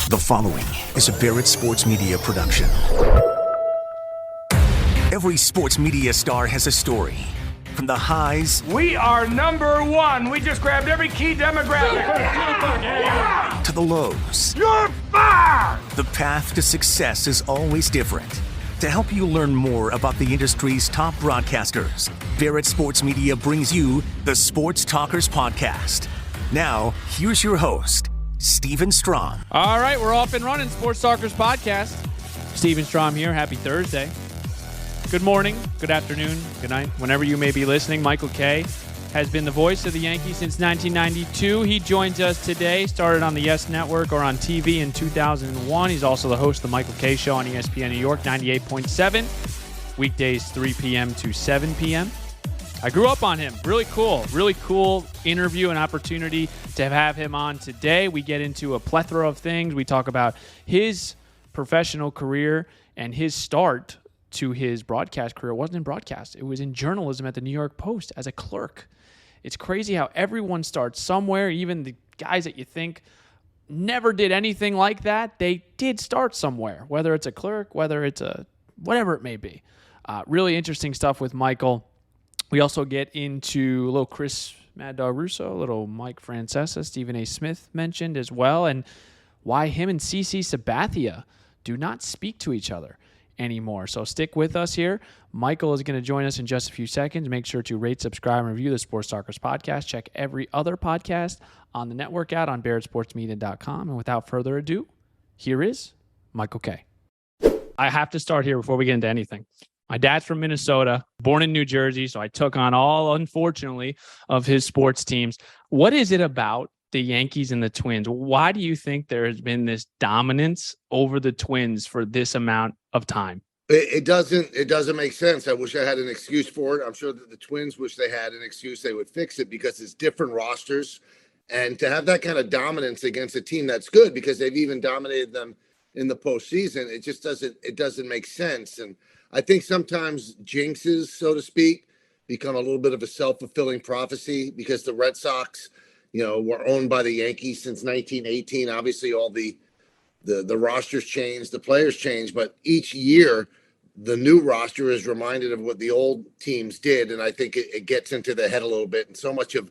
The following is a Barrett Sports Media production. Every sports media star has a story. From the highs... We are number one. We just grabbed every key demographic. To the lows. You're fired! The path to success is always different. To help you learn more about the industry's top broadcasters, Barrett Sports Media brings you the Sports Talkers Podcast. Now, here's your host, Steven Strom. All right, we're off and running. Sports Talkers Podcast. Steven Strom here. Happy Thursday. Good morning, good afternoon, good night. Whenever you may be listening, Michael Kay has been the voice of the Yankees since 1992. He joins us today, started on the Yes Network or on TV in 2001. He's also the host of the Michael Kay Show on ESPN New York, 98.7, weekdays 3 p.m. to 7 p.m. I grew up on him. Really cool interview and opportunity to have him on today. We get into a plethora of things. We talk about his professional career and his start to his broadcast career. It wasn't in broadcast. It was in journalism at the New York Post as a clerk. It's crazy how everyone starts somewhere. Even the guys that you think never did anything like that, they did start somewhere, whether it's a clerk, whether it's a whatever it may be. Really interesting stuff with Michael. We also get into a little Chris Mad Dog Russo, a little Mike Francesa, Stephen A. Smith mentioned as well, and why him and CC Sabathia do not speak to each other anymore. So stick with us here. Michael is going to join us in just a few seconds. Make sure to rate, subscribe, and review the Sports Talkers Podcast. Check every other podcast on the network out on BarrettSportsMedia.com. And without further ado, here is Michael Kay. I have to start here before we get into anything. My dad's from Minnesota, born in New Jersey, so I took on all, unfortunately, of his sports teams. What is it about the Yankees and the Twins? Why do you think there has been this dominance over the Twins for this amount of time? It doesn't make sense. I wish I had an excuse for it. I'm sure that the Twins wish they had an excuse. They would fix it because it's different rosters. And to have that kind of dominance against a team, that's good because they've even dominated them in the postseason. It just doesn't make sense. And I think sometimes jinxes, so to speak, become a little bit of a self-fulfilling prophecy because the Red Sox, were owned by the Yankees since 1918. Obviously, all the rosters changed, the players changed, but each year the new roster is reminded of what the old teams did, and I think it gets into the head a little bit. And so much of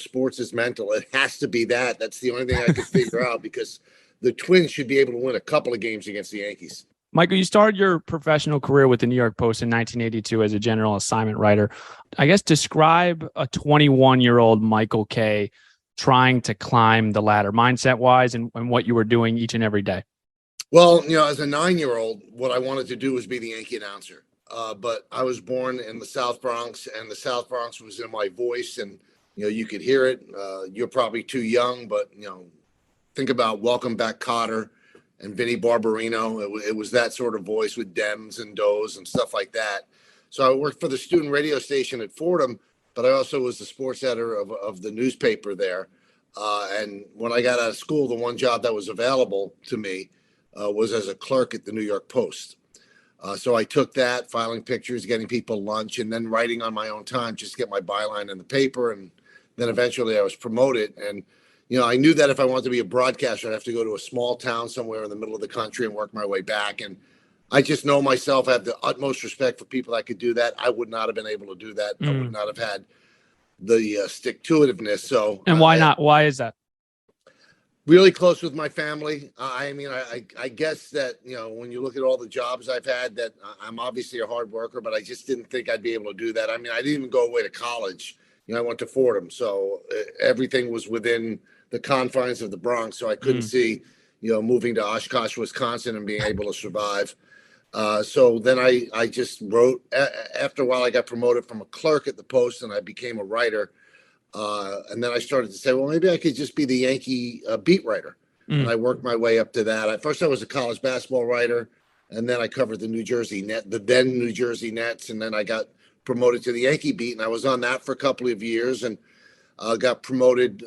sports is mental. It has to be that. That's the only thing I could figure out because the Twins should be able to win a couple of games against the Yankees. Michael, you started your professional career with the New York Post in 1982 as a general assignment writer. I guess describe a 21-year-old Michael Kay trying to climb the ladder, mindset-wise, and what you were doing each and every day. Well, as a 9-year-old, what I wanted to do was be the Yankee announcer. But I was born in the South Bronx, and the South Bronx was in my voice, and, you could hear it. You're probably too young, but, think about Welcome Back Kotter and Vinnie Barbarino. It was that sort of voice with Dems and Does and stuff like that. So I worked for the student radio station at Fordham, but I also was the sports editor of the newspaper there. And when I got out of school, the one job that was available to me was as a clerk at the New York Post. So I took that, filing pictures, getting people lunch, and then writing on my own time just to get my byline in the paper. And then eventually I was promoted. And I knew that if I wanted to be a broadcaster, I'd have to go to a small town somewhere in the middle of the country and work my way back. And I just know myself, I have the utmost respect for people that could do that. I would not have been able to do that. I would not have had the stick-to-itiveness. So, and why not? Why is that? Really close with my family. I guess that, when you look at all the jobs I've had, that I'm obviously a hard worker, but I just didn't think I'd be able to do that. I didn't even go away to college. I went to Fordham, so everything was within the confines of the Bronx, so I couldn't see, moving to Oshkosh, Wisconsin and being able to survive. So then I just wrote. After a while, I got promoted from a clerk at the Post and I became a writer. And then I started to say, well, maybe I could just be the Yankee beat writer. And I worked my way up to that. At first, I was a college basketball writer, and then I covered the then New Jersey Nets, and then I got promoted to the Yankee beat, and I was on that for a couple of years and got promoted.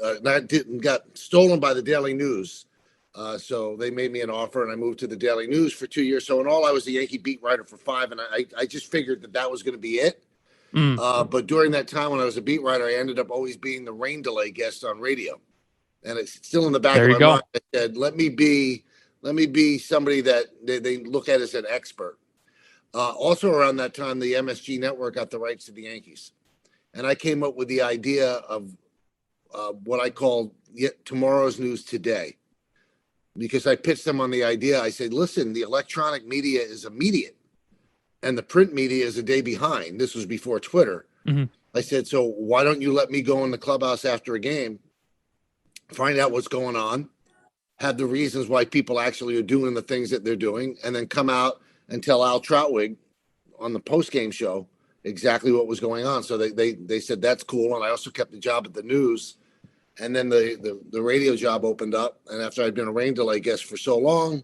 Got stolen by the Daily News. So they made me an offer and I moved to the Daily News for 2 years. So in all, I was the Yankee beat writer for 5. And I just figured that was going to be it. But during that time when I was a beat writer, I ended up always being the rain delay guest on radio. And it's still in the back of my mind. I said, let me be Let me be somebody that they look at as an expert. Also around that time, the MSG network got the rights to the Yankees. And I came up with the idea of what I call tomorrow's news today. Because I pitched them on the idea. I said, listen, the electronic media is immediate and the print media is a day behind. This was before Twitter. Mm-hmm. I said, so why don't you let me go in the clubhouse after a game, find out what's going on, have the reasons why people actually are doing the things that they're doing, and then come out and tell Al Troutwig on the post-game show exactly what was going on. So they said, that's cool. And I also kept the job at the news. And then the radio job opened up. And after I'd been a rain delay guest for so long,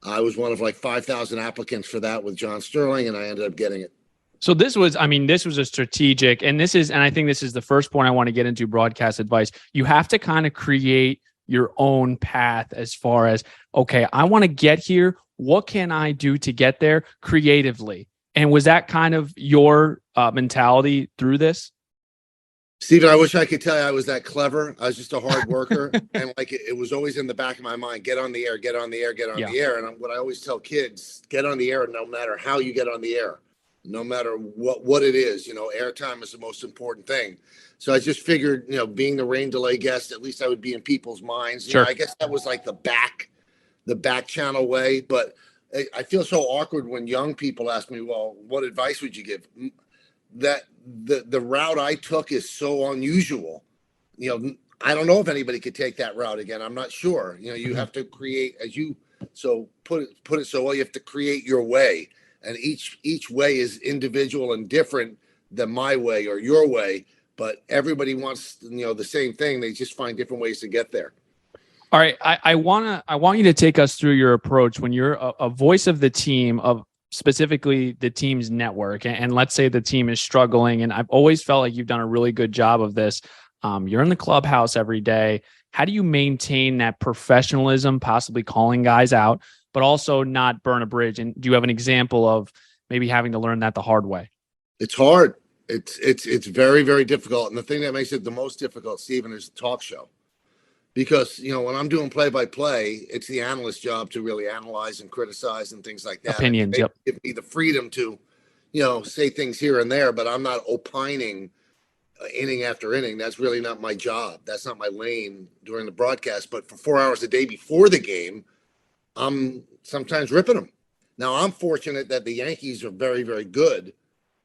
I was one of like 5,000 applicants for that with John Sterling, and I ended up getting it. So this was a strategic, and I think this is the first point I want to get into broadcast advice. You have to kind of create your own path as far as, okay, I want to get here. What can I do to get there creatively? And was that kind of your mentality through this? Steven, I wish I could tell you I was that clever. I was just a hard worker. And like it was always in the back of my mind, get on the air, get on the air, get on the air. And what I always tell kids, get on the air no matter how you get on the air, no matter what it is. Airtime is the most important thing. So I just figured, being the rain delay guest, at least I would be in people's minds. Sure. I guess that was like the back channel way. But I feel so awkward when young people ask me, well, what advice would you give? That the route I took is so unusual. I don't know if anybody could take that route again. I'm not sure. You have to create, put it so well, you have to create your way, and each way is individual and different than my way or your way, but everybody wants the same thing. They just find different ways to get there. All right, I want you to take us through your approach when you're a voice of the team, of specifically the team's network, and let's say the team is struggling, and I've always felt like you've done a really good job of this. You're in the clubhouse every day. How do you maintain that professionalism, possibly calling guys out, but also not burn a bridge? And do you have an example of maybe having to learn that the hard way? It's hard. It's very, very difficult. And the thing that makes it the most difficult, Stephen, is the talk show. Because, when I'm doing play-by-play, it's the analyst's job to really analyze and criticize and things like that. Opinions, yep. Give me the freedom to, say things here and there, but I'm not opining inning after inning. That's really not my job. That's not my lane during the broadcast. But for 4 hours a day before the game, I'm sometimes ripping them. Now, I'm fortunate that the Yankees are very, very good,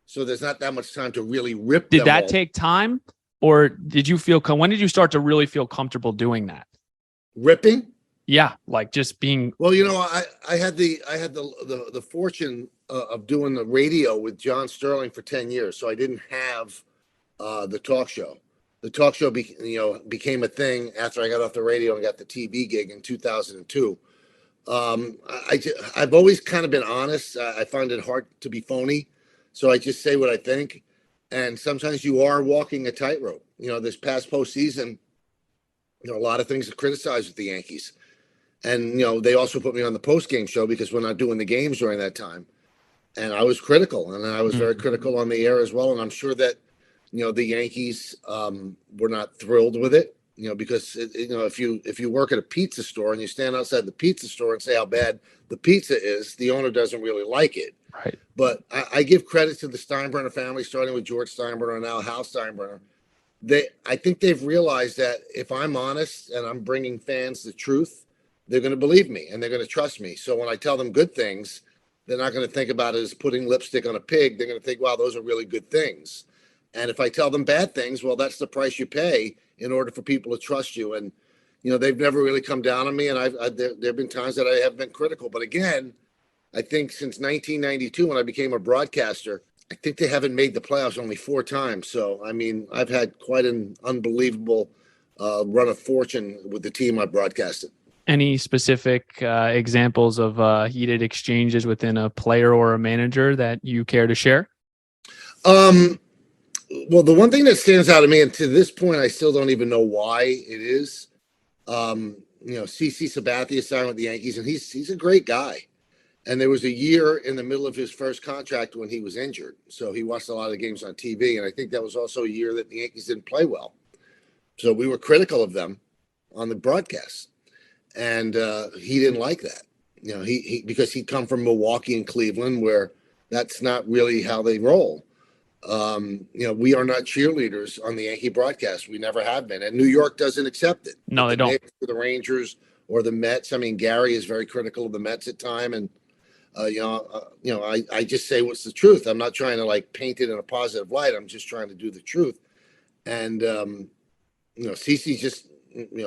so there's not that much time to really rip them. Did that take time? Or did you when did you start to really feel comfortable doing that? Ripping? Yeah, like just being. Well, I had the fortune of doing the radio with John Sterling for 10 years, so I didn't have the talk show. The talk show became a thing after I got off the radio and got the TV gig in 2002. I've always kind of been honest. I find it hard to be phony, so I just say what I think. And sometimes you are walking a tightrope. This past postseason, a lot of things to criticize with the Yankees. And, they also put me on the post-game show because we're not doing the games during that time. And I was critical, and I was very critical on the air as well. And I'm sure that, the Yankees were not thrilled with it, because, if you work at a pizza store and you stand outside the pizza store and say how bad the pizza is, the owner doesn't really like it. Right. But I give credit to the Steinbrenner family, starting with George Steinbrenner and now Hal Steinbrenner. I think they've realized that if I'm honest and I'm bringing fans the truth, they're going to believe me and they're going to trust me. So when I tell them good things, they're not going to think about it as putting lipstick on a pig. They're going to think, wow, those are really good things. And if I tell them bad things, well, that's the price you pay in order for people to trust you. And, they've never really come down on me. And there have been times that I have been critical. But again, I think since 1992, when I became a broadcaster, I think they haven't made the playoffs only 4 times. So, I've had quite an unbelievable run of fortune with the team I broadcasted. Any specific examples of heated exchanges within a player or a manager that you care to share? Well, the one thing that stands out to me, and to this point, I still don't even know why it is, CC Sabathia signed with the Yankees, and he's a great guy. And there was a year in the middle of his first contract when he was injured. So he watched a lot of games on TV. And I think that was also a year that the Yankees didn't play well. So we were critical of them on the broadcast. and he didn't like that. He because he'd come from Milwaukee and Cleveland, where that's not really how they roll. We are not cheerleaders on the Yankee broadcast. We never have been, and New York doesn't accept it. No, they don't. Knicks or the Rangers or the Mets. I mean, Gary is very critical of the Mets at time, and I just say what's the truth. I'm not trying to like paint it in a positive light. I'm just trying to do the truth. And CC just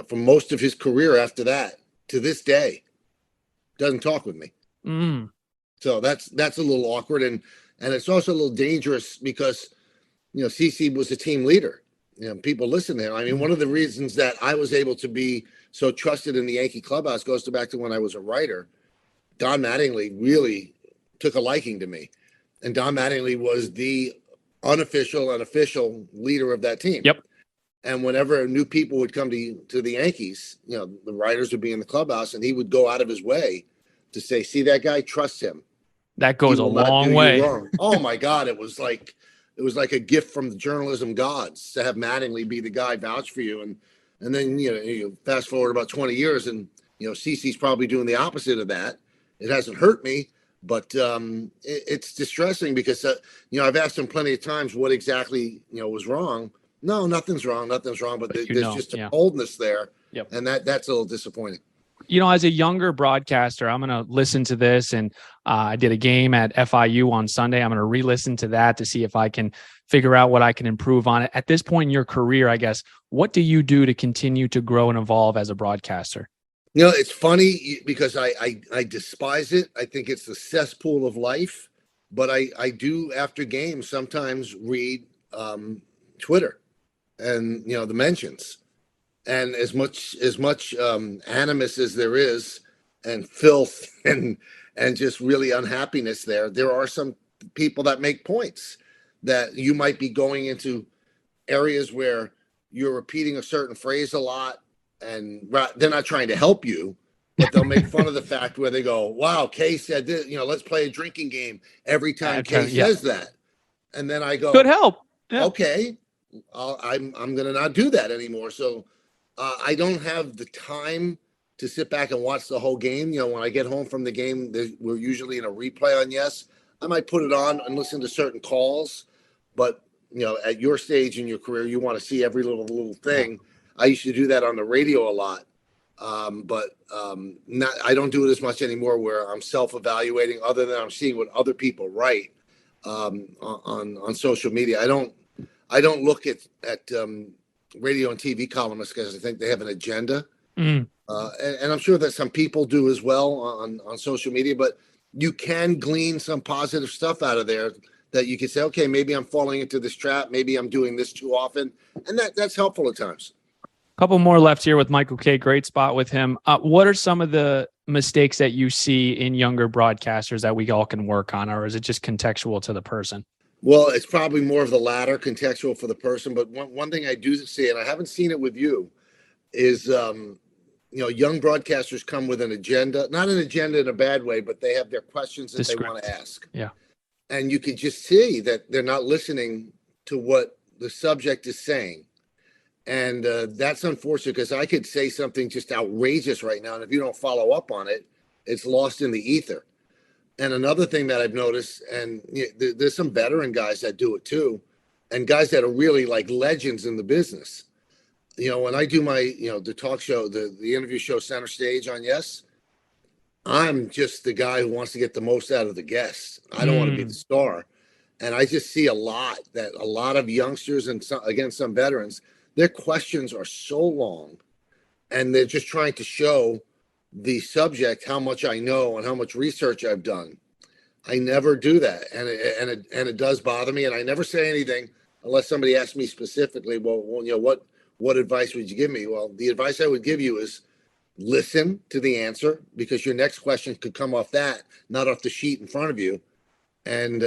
for most of his career after that to this day doesn't talk with me. So that's a little awkward, and it's also a little dangerous because CC was a team leader. People listen to him. I mean, one of the reasons that I was able to be so trusted in the Yankee clubhouse goes back to when I was a writer. Don Mattingly really took a liking to me, and Don Mattingly was the unofficial and official leader of that team. Yep. And whenever new people would come to the Yankees, the writers would be in the clubhouse, and he would go out of his way to say, "See that guy? Trust him." That goes a long way. Oh my God. It was like a gift from the journalism gods to have Mattingly be the guy vouch for you. And then, you fast forward about 20 years and, CC's probably doing the opposite of that. It hasn't hurt me, but it's distressing because, I've asked him plenty of times what exactly, was wrong. No, nothing's wrong. But there's just a coldness there. Yep. And that's a little disappointing. As a younger broadcaster, I'm going to listen to this, and I did a game at FIU on Sunday. I'm going to re-listen to that to see if I can figure out what I can improve on it. At this point in your career, I guess, what do you do to continue to grow and evolve as a broadcaster? It's funny because I despise it. I think it's the cesspool of life, but I do after games sometimes read Twitter and, the mentions. And as much animus as there is, and filth and just really unhappiness there are some people that make points that you might be going into areas where you're repeating a certain phrase a lot, and they're not trying to help you, but they'll make fun of the fact where they go, "Wow, Kay said this. Let's play a drinking game every time Kay says that," and then I go, "Good help." Yeah. Okay, I'm going to not do that anymore. So. I don't have the time to sit back and watch the whole game. When I get home from the game, we're usually in a replay on Yes. I might put it on and listen to certain calls. But, at your stage in your career, you want to see every little thing. I used to do that on the radio a lot. But I don't do it as much anymore where I'm self-evaluating other than I'm seeing what other people write on social media. I don't look at radio and TV columnists because I think they have an agenda. And I'm sure that some people do as well on social media, but you can glean some positive stuff out of there that you can say, okay, maybe I'm falling into this trap. Maybe I'm doing this too often. And that's helpful at times. A couple more left here with Michael Kay. Great spot with him. What are some of the mistakes that you see in younger broadcasters that we all can work on, or is it just contextual to the person? Well, it's probably more of the latter, contextual for the person. But one thing I do see, and I haven't seen it with you, is, young broadcasters come with an agenda, not an agenda in a bad way, but they have their questions that they want to ask. Yeah. And you can just see that they're not listening to what the subject is saying. And that's unfortunate because I could say something just outrageous right now. And if you don't follow up on it, it's lost in the ether. And another thing that I've noticed, and there's some veteran guys that do it too, and guys that are really like legends in the business. When I do my, the talk show, the interview show Center Stage on Yes, I'm just the guy who wants to get the most out of the guests. I don't want to be the star. And I just see a lot of youngsters and some veterans, their questions are so long and they're just trying to show the subject, how much I know and how much research I've done. I never do that. And it does bother me. And I never say anything unless somebody asks me specifically, well, what advice would you give me? Well, the advice I would give you is listen to the answer, because your next question could come off that, not off the sheet in front of you. And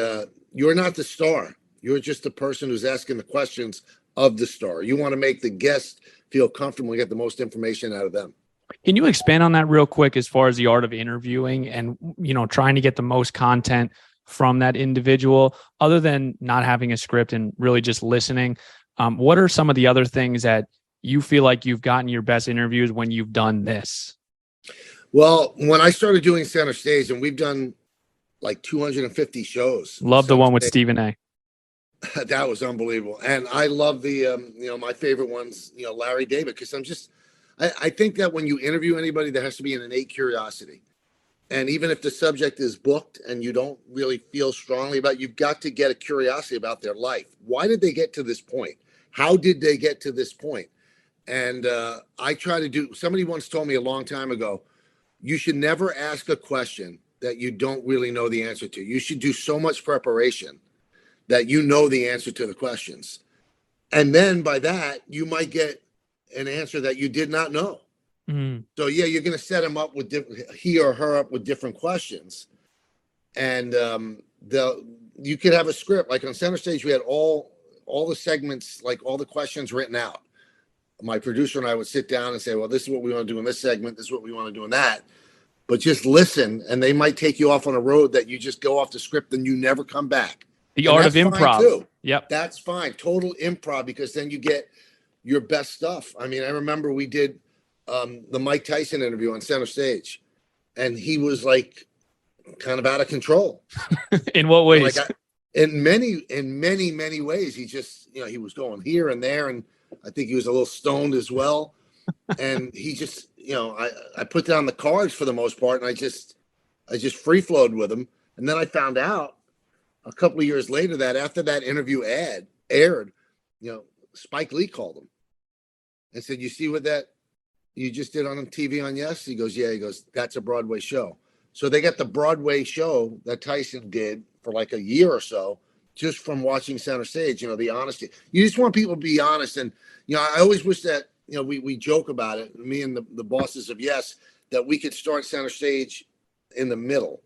you're not the star. You're just the person who's asking the questions of the star. You want to make the guest feel comfortable and get the most information out of them. Can you expand on that real quick as far as the art of interviewing and, trying to get the most content from that individual other than not having a script and really just listening? What are some of the other things that you feel like you've gotten your best interviews when you've done this? Well, when I started doing Center Stage, and we've done like 250 shows. Love the Center one with Stage, Stephen A. that was unbelievable. And I love the, my favorite ones, Larry David, because I think that when you interview anybody, there has to be an innate curiosity. And even if the subject is booked and you don't really feel strongly about it, you've got to get a curiosity about their life. Why did they get to this point? How did they get to this point? And I try to do, somebody once told me a long time ago, you should never ask a question that you don't really know the answer to. You should do so much preparation that you know the answer to the questions. And then by that, you might get an answer that you did not know. Mm. So yeah, you're going to set him up with he or her up with different questions, and you could have a script. Like on Center Stage, we had all the segments, like all the questions written out. My producer and I would sit down and say, well, this is what we want to do in this segment. This is what we want to do in that. But just listen, and they might take you off on a road that you just go off the script and you never come back. The and art of improv. Too. Yep. That's fine. Total improv, because then you get your best stuff. I mean, I remember we did the Mike Tyson interview on Center Stage, and he was like kind of out of control. In what ways? In many ways. He just, he was going here and there, and I think he was a little stoned as well. And he just, I put down the cards for the most part, and I just free flowed with him. And then I found out a couple of years later that after that interview aired, Spike Lee called him and said, "You see what that you just did on TV on Yes?" He goes, "Yeah." He goes, "That's a Broadway show." So they got the Broadway show that Tyson did for like a year or so just from watching Center Stage. The honesty. You just want people to be honest. And, I always wish that, we joke about it, me and the bosses of Yes, that we could start Center Stage in the middle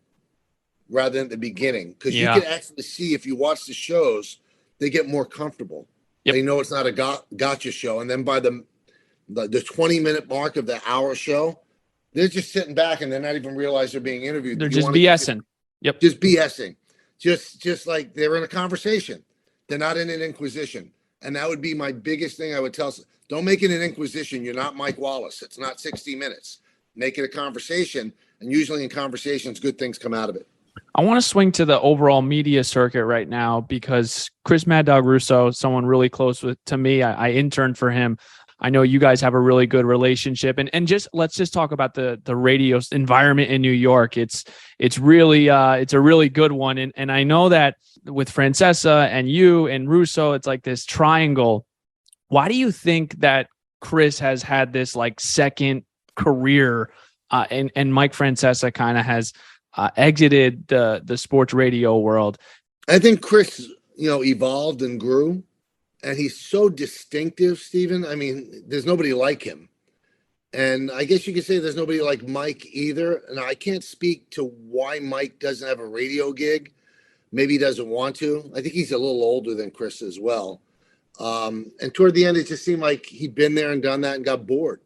rather than the beginning. Because you can actually see, if you watch the shows, they get more comfortable. Yep. They know it's not a gotcha show. And then by the 20-minute mark of the hour show, they're just sitting back and they're not even realize they're being interviewed. They're just BSing. Yep. Just BSing. Just like they're in a conversation. They're not in an inquisition. And that would be my biggest thing I would tell. Don't make it an inquisition. You're not Mike Wallace. It's not 60 Minutes. Make it a conversation. And usually in conversations, good things come out of it. I want to swing to the overall media circuit right now because Chris Mad Dog Russo, someone really close to me, I interned for him. I know you guys have a really good relationship, and let's just talk about the radio environment in New York. It's really it's a really good one, and I know that with Francesa and you and Russo, it's like this triangle. Why do you think that Chris has had this like second career, and Mike Francesa kind of has exited the sports radio world? I think Chris, evolved and grew. And he's so distinctive, Stephen. I mean, there's nobody like him. And I guess you could say there's nobody like Mike either. And I can't speak to why Mike doesn't have a radio gig. Maybe he doesn't want to. I think he's a little older than Chris as well. And toward the end, it just seemed like he'd been there and done that and got bored.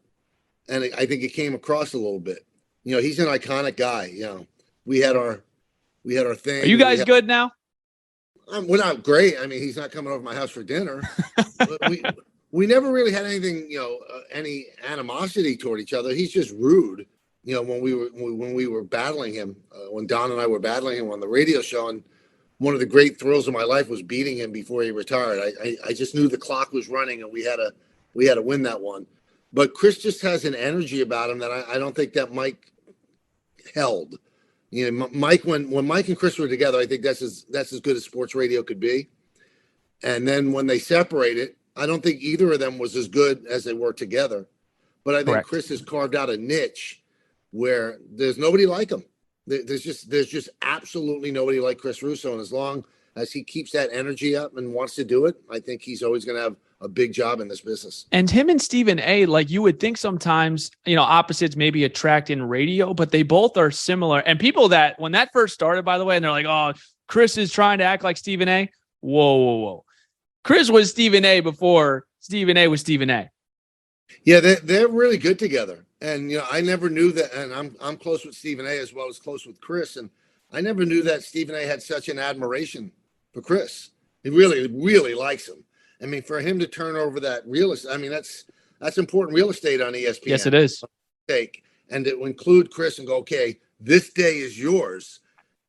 And I think it came across a little bit. He's an iconic guy. We had our thing. Are you guys good now? We're not great. I mean, he's not coming over to my house for dinner. But we never really had anything, any animosity toward each other. He's just rude. When we were battling him, when Don and I were battling him on the radio show, and one of the great thrills of my life was beating him before he retired. I just knew the clock was running and we had to win that one. But Chris just has an energy about him that I don't think that Mike held. Mike, when Mike and Chris were together, I think that's as good as sports radio could be. And then when they separated, I don't think either of them was as good as they were together. But I think Correct. Chris has carved out a niche where there's nobody like him. There's just absolutely nobody like Chris Russo. And as long as he keeps that energy up and wants to do it, I think he's always going to have a big job in this business. And him and Stephen A, like you would think sometimes, opposites maybe attract in radio, but they both are similar. And people that when that first started, by the way, and they're like, oh, Chris is trying to act like Stephen A. Whoa. Chris was Stephen A before Stephen A was Stephen A. Yeah, they're really good together. And, I never knew that. And I'm close with Stephen A as well as close with Chris. And I never knew that Stephen A had such an admiration for Chris. He really, really likes him. I mean, for him to turn over that real estate, I mean, that's important real estate on ESPN. Yes, it is. and to include Chris and go, okay, this day is yours.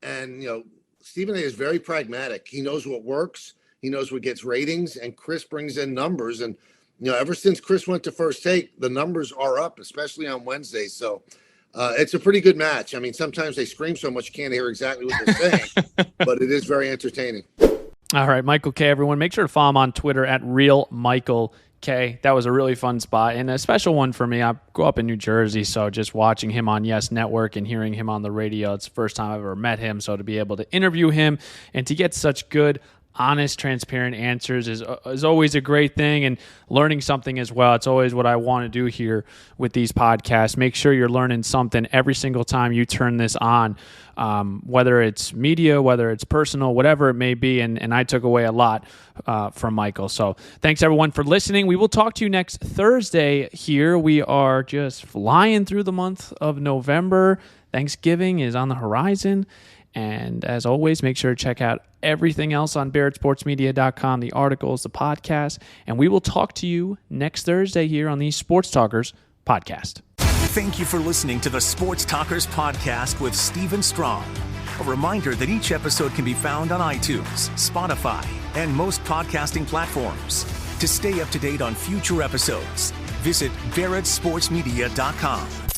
And, Stephen A is very pragmatic. He knows what works. He knows what gets ratings, and Chris brings in numbers. And, ever since Chris went to First Take, the numbers are up, especially on Wednesday. So it's a pretty good match. I mean, sometimes they scream so much you can't hear exactly what they're saying, but it is very entertaining. All right, Michael K, everyone. Make sure to follow him on Twitter at RealMichaelK. That was a really fun spot and a special one for me. I grew up in New Jersey, so just watching him on Yes Network and hearing him on the radio, it's the first time I've ever met him. So to be able to interview him and to get such good, honest, transparent answers is always a great thing, and learning something as well. It's always what I want to do here with these podcasts. Make sure you're learning something every single time you turn this on, whether it's media, whether it's personal, whatever it may be, and I took away a lot from Michael. So thanks, everyone, for listening. We will talk to you next Thursday here. We are just flying through the month of November. Thanksgiving is on the horizon. And as always, make sure to check out everything else on BarrettSportsMedia.com, the articles, the podcast, and we will talk to you next Thursday here on the Sports Talkers podcast. Thank you for listening to the Sports Talkers podcast with Steven Strom. A reminder that each episode can be found on iTunes, Spotify, and most podcasting platforms. To stay up to date on future episodes, visit BarrettSportsMedia.com.